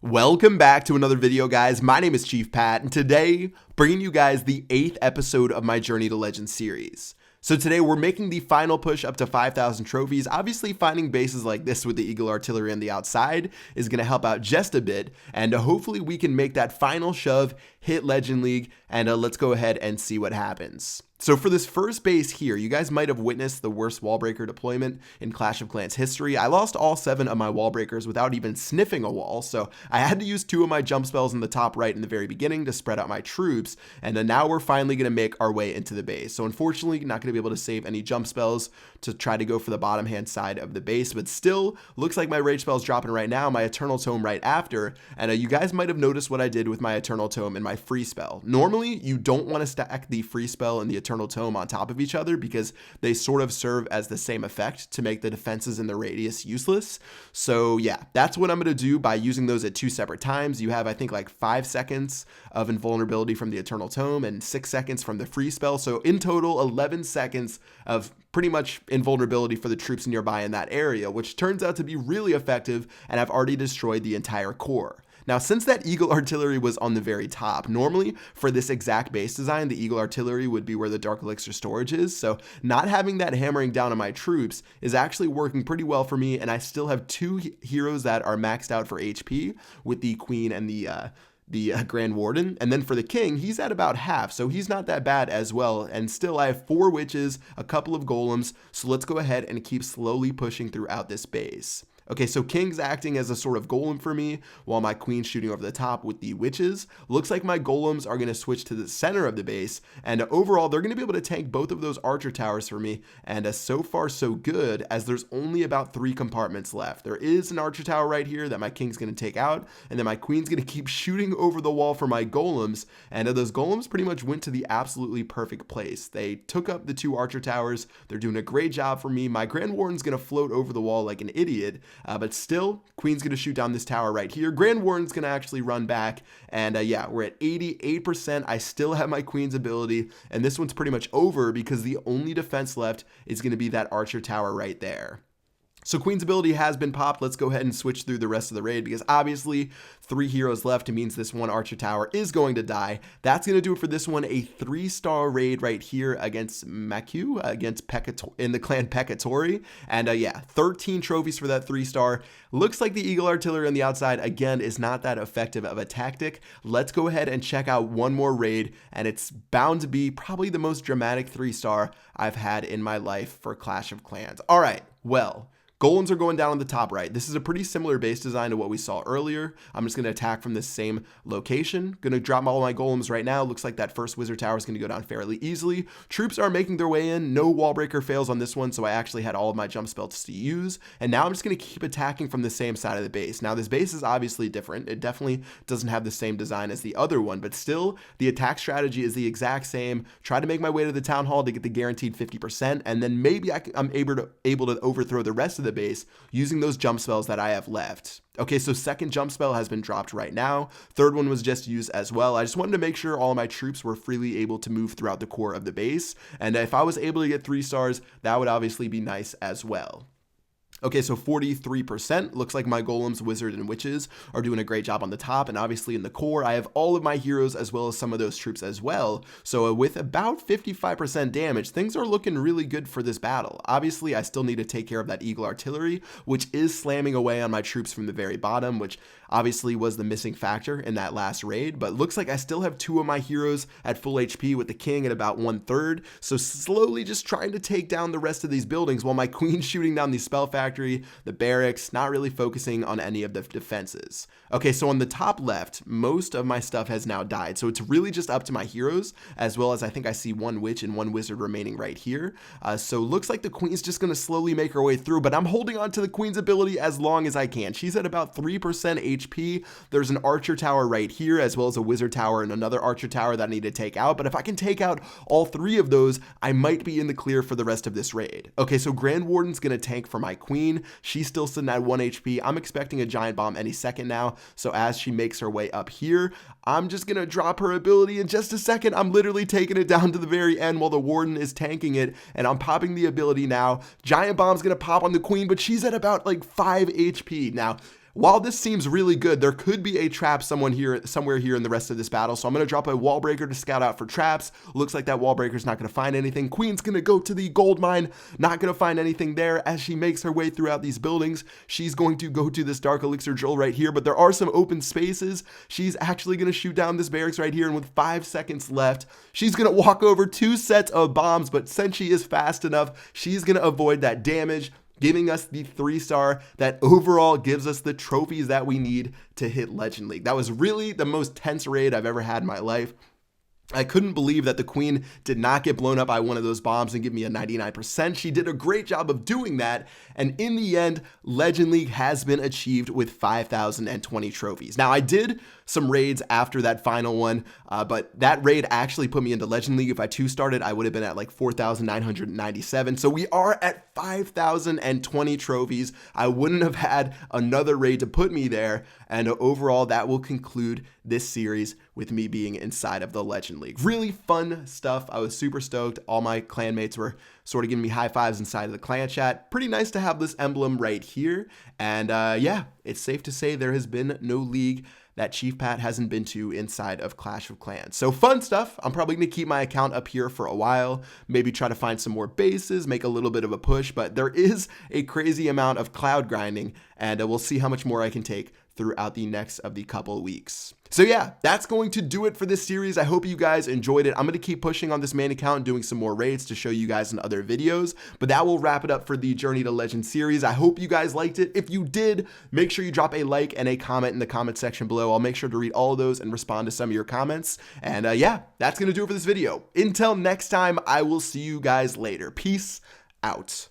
Welcome back to another video, guys. My name is Chief Pat, and today, bringing you guys the 8th episode of my Journey to Legends series. So today, we're making the final push up to 5,000 trophies. Obviously, finding bases like this with the Eagle Artillery on the outside is going to help out just a bit, and hopefully we can make that final shove, hit Legend League, and let's go ahead and see what happens. So for this first base here, you guys might have witnessed the worst wall breaker deployment in Clash of Clans history. I lost all 7 of my wall breakers without even sniffing a wall, so I had to use 2 of my jump spells in the top right in the very beginning to spread out my troops, and then now we're finally going to make our way into the base. So unfortunately, not going to be able to save any jump spells to try to go for the bottom hand side of the base, but still, looks like my rage spell is dropping right now, my Eternal Tome right after, and you guys might have noticed what I did with my Eternal Tome and my free spell. Normally, you don't want to stack the free spell and the Eternal Tome on top of each other because they sort of serve as the same effect to make the defenses in the radius useless. So yeah, that's what I'm going to do by using those at 2 separate times. You have, I think, like 5 seconds of invulnerability from the Eternal Tome and 6 seconds from the free spell. So in total, 11 seconds of pretty much invulnerability for the troops nearby in that area, which turns out to be really effective, and I've already destroyed the entire core. Now, since that Eagle Artillery was on the very top, normally for this exact base design, the Eagle Artillery would be where the Dark Elixir storage is, so not having that hammering down on my troops is actually working pretty well for me, and I still have 2 heroes that are maxed out for HP with the Queen and the Grand Warden, and then for the King, he's at about half, so he's not that bad as well, and still I have 4 witches, a couple of golems, so let's go ahead and keep slowly pushing throughout this base. Okay, so King's acting as a sort of golem for me, while my Queen's shooting over the top with the witches. Looks like my golems are going to switch to the center of the base, and overall, they're going to be able to tank both of those archer towers for me, and so far so good, as there's only about 3 compartments left. There is an archer tower right here that my King's going to take out, and then my Queen's going to keep shooting over the wall for my golems, and those golems pretty much went to the absolutely perfect place. They took up the 2 archer towers. They're doing a great job for me. My Grand Warden's going to float over the wall like an idiot, but still, Queen's going to shoot down this tower right here. Grand Warden's going to actually run back, and yeah, we're at 88%. I still have my Queen's ability, and this one's pretty much over because the only defense left is going to be that archer tower right there. So Queen's ability has been popped. Let's go ahead and switch through the rest of the raid because obviously 3 heroes left. It means this one archer tower is going to die. That's going to do it for this one. A 3-star raid right here against Maku, against in the clan Pekatori. And yeah, 13 trophies for that 3-star. Looks like the Eagle Artillery on the outside, again, is not that effective of a tactic. Let's go ahead and check out one more raid, and it's bound to be probably the most dramatic 3-star I've had in my life for Clash of Clans. All right, well, golems are going down on the top right. This is a pretty similar base design to what we saw earlier. I'm just going to attack from the same location. Going to drop all my golems right now. Looks like that first wizard tower is going to go down fairly easily. Troops are making their way in. No wall breaker fails on this one, so I actually had all of my jump spells to use. And now I'm just going to keep attacking from the same side of the base. Now, this base is obviously different. It definitely doesn't have the same design as the other one, but still, the attack strategy is the exact same. Try to make my way to the town hall to get the guaranteed 50%, and then maybe I'm able to overthrow the rest of the base using those jump spells that I have left. Okay, so second jump spell has been dropped right now. Third one was just used as well. I just wanted to make sure all of my troops were freely able to move throughout the core of the base, and if I was able to get 3 stars, that would obviously be nice as well. Okay, so 43%. Looks like my golems, wizard, and witches are doing a great job on the top, and obviously in the core, I have all of my heroes as well as some of those troops as well. So with about 55% damage, things are looking really good for this battle. Obviously, I still need to take care of that Eagle Artillery, which is slamming away on my troops from the very bottom, which obviously was the missing factor in that last raid, but looks like I still have 2 of my heroes at full HP with the King at about 1/3, so slowly just trying to take down the rest of these buildings while my Queen's shooting down the spell factory, the barracks, not really focusing on any of the defenses. Okay, so on the top left, most of my stuff has now died, so it's really just up to my heroes, as well as I think I see 1 witch and 1 wizard remaining right here. So looks like the Queen's just going to slowly make her way through, but I'm holding on to the Queen's ability as long as I can. She's at about 3% HP. There's an archer tower right here, as well as a wizard tower and another archer tower that I need to take out, but if I can take out all 3 of those, I might be in the clear for the rest of this raid. Okay, so Grand Warden's going to tank for my Queen. She's still sitting at 1 HP. I'm expecting a giant bomb any second now, so as she makes her way up here, I'm just going to drop her ability in just a second. I'm literally taking it down to the very end while the Warden is tanking it, and I'm popping the ability now. Giant bomb's going to pop on the Queen, but she's at about like 5 HP. Now, while this seems really good, there could be a trap somewhere here in the rest of this battle. So I'm going to drop a wall breaker to scout out for traps. Looks like that wall breaker is not going to find anything. Queen's going to go to the gold mine. Not going to find anything there. As she makes her way throughout these buildings, she's going to go to this dark elixir drill right here, but there are some open spaces. She's actually going to shoot down this barracks right here, and with 5 seconds left, she's going to walk over 2 sets of bombs, but since she is fast enough, she's going to avoid that damage, giving us the 3-star that overall gives us the trophies that we need to hit Legend League. That was really the most tense raid I've ever had in my life. I couldn't believe that the queen did not get blown up by one of those bombs and give me a 99%. She did a great job of doing that. And in the end, Legend League has been achieved with 5,020 trophies. Now, I did some raids after that final one, but that raid actually put me into Legend League. If I 2-started, I would have been at like 4,997. So we are at 5,020 trophies. I wouldn't have had another raid to put me there. And overall, that will conclude this series with me being inside of the Legend League. Really fun stuff. I was super stoked. All my clanmates were sort of giving me high fives inside of the clan chat. Pretty nice to have this emblem right here. And yeah, it's safe to say there has been no league that Chief Pat hasn't been to inside of Clash of Clans. So fun stuff. I'm probably going to keep my account up here for a while, maybe try to find some more bases, make a little bit of a push, but there is a crazy amount of cloud grinding, and we'll see how much more I can take throughout the next of the couple weeks. So yeah, that's going to do it for this series. I hope you guys enjoyed it. I'm going to keep pushing on this main account and doing some more raids to show you guys in other videos, but that will wrap it up for the Journey to Legend series. I hope you guys liked it. If you did, make sure you drop a like and a comment in the comment section below. I'll make sure to read all of those and respond to some of your comments. And yeah, that's going to do it for this video. Until next time, I will see you guys later. Peace out.